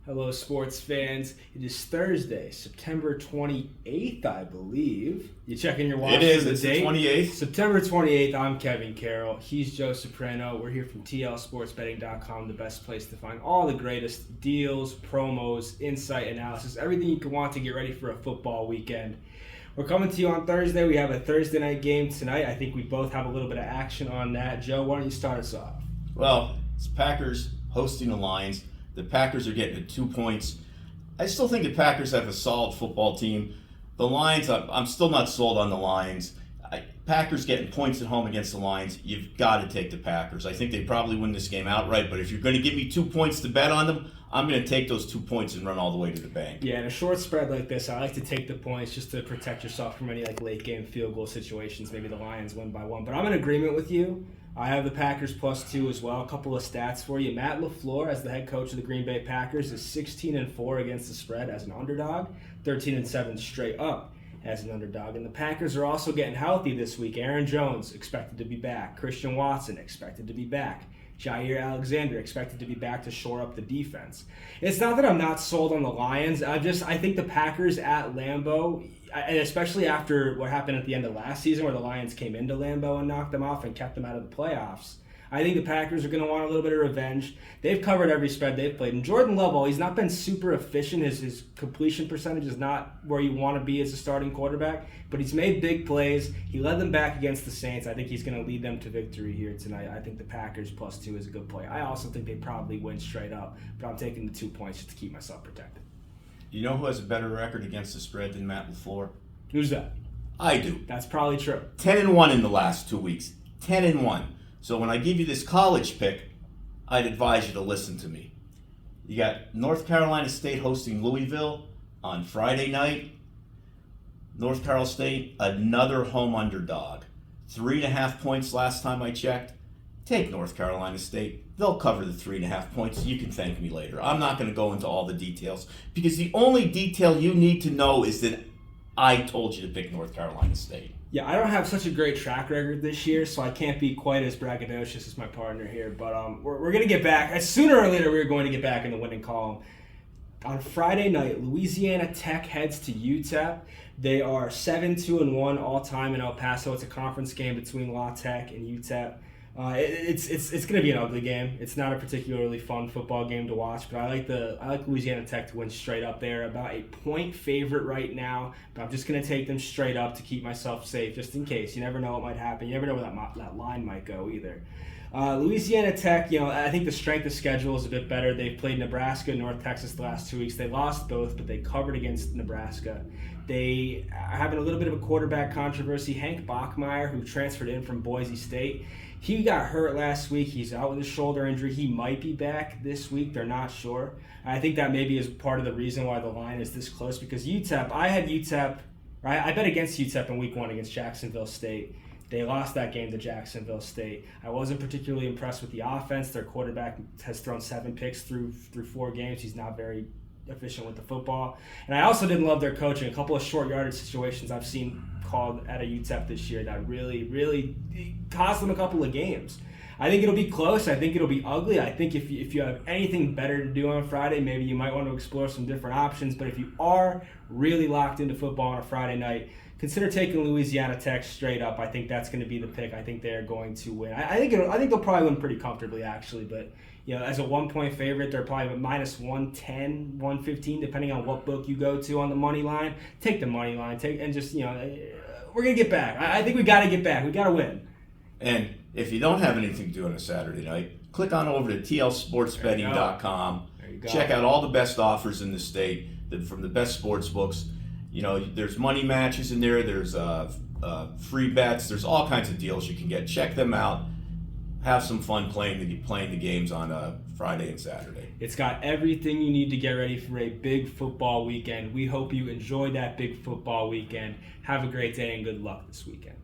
Hello, sports fans. It is Thursday, September 28th, I believe. You checking your watch It is. for the It's date? the 28th. September 28th, I'm Kevin Carroll. He's Joe Soprano. We're here from TLSportsBetting.com, the best place to find all the greatest deals, promos, insight, analysis, everything you can want to get ready for a football weekend. We're coming to you on Thursday. We have a Thursday night game tonight. I think we both have a little bit of action on that. Joe, why don't you start us off? Well, it's Packers hosting the Lions. The Packers are getting 2 points. I still think the Packers have a solid football team. The Lions, I'm still not sold on the Lions. Packers getting points at home against the Lions, you've got to take the Packers. I think they probably win this game outright, but if you're going to give me 2 points to bet on them, I'm going to take those 2 points and run all the way to the bank. Yeah, in a short spread like this, I like to take the points just to protect yourself from any late game field goal situations. Maybe the Lions win by one, but I'm in agreement with you. I have the Packers +2 as well. A couple of stats for you. Matt LaFleur, as the head coach of the Green Bay Packers, is 16-4 against the spread as an underdog, 13-7 straight up as an underdog. And the Packers are also getting healthy this week. Aaron Jones expected to be back. Christian Watson expected to be back. Jair Alexander expected to be back to shore up the defense. It's not that I'm not sold on the Lions. I think the Packers at Lambeau, and especially after what happened at the end of last season where the Lions came into Lambeau and knocked them off and kept them out of the playoffs, I think the Packers are going to want a little bit of revenge. They've covered every spread they've played. And Jordan Love, he's not been super efficient. His completion percentage is not where you want to be as a starting quarterback, but he's made big plays. He led them back against the Saints. I think he's going to lead them to victory here tonight. I think the Packers +2 is a good play. I also think they probably win straight up, but I'm taking the 2 points just to keep myself protected. You know who has a better record against the spread than Matt LaFleur? Who's that? I do. That's probably true. 10-1 in the last 2 weeks. 10-1. So when I give you this college pick, I'd advise you to listen to me. You got North Carolina State hosting Louisville on Friday night. North Carolina State, another home underdog. 3.5 points last time I checked. Take North Carolina State. They'll cover the 3.5 points. You can thank me later. I'm not going to go into all the details because the only detail you need to know is that I told you to pick North Carolina State. Yeah, I don't have such a great track record this year, so I can't be quite as braggadocious as my partner here. But we're going to get back. Sooner or later, we're going to get back in the winning column. On Friday night, Louisiana Tech heads to UTEP. They are 7-2-1 all time in El Paso. It's a conference game between La Tech and UTEP. It's going to be an ugly game. It's not a particularly fun football game to watch, but I like Louisiana Tech to win straight up. They're about a point favorite right now, but I'm just going to take them straight up to keep myself safe, just in case. You never know what might happen. You never know where that line might go either. Louisiana Tech, I think the strength of schedule is a bit better. They've played Nebraska and North Texas the last 2 weeks. They lost both, but they covered against Nebraska. They are having a little bit of a quarterback controversy. Hank Bachmeier, who transferred in from Boise State, he got hurt last week. He's out with a shoulder injury. He might be back this week. They're not sure. I think that maybe is part of the reason why the line is this close, because UTEP, I had UTEP, right? I bet against UTEP in week 1 against Jacksonville State. They lost that game to Jacksonville State. I wasn't particularly impressed with the offense. Their quarterback has thrown 7 picks through 4 games. He's not very efficient with the football. And I also didn't love their coaching. A couple of short yardage situations I've seen called at a UTEP this year that really cost them a couple of games. I think it'll be close. I think it'll be ugly. I think if you have anything better to do on Friday, maybe you might want to explore some different options. But if you are really locked into football on a Friday night, consider taking Louisiana Tech straight up. I think that's going to be the pick. I think they're going to win. I think they'll probably win pretty comfortably, actually. But as a 1-point favorite, they're probably -110, 115, depending on what book you go to on the money line. Take the money line. We're going to get back. I think we got to get back. We got to win. And if you don't have anything to do on a Saturday night, click on over to TLSportsBetting.com. Check out all the best offers in the state from the best sports books. There's money matches in there. There's free bets. There's all kinds of deals you can get. Check them out. Have some fun playing the games on Friday and Saturday. It's got everything you need to get ready for a big football weekend. We hope you enjoy that big football weekend. Have a great day and good luck this weekend.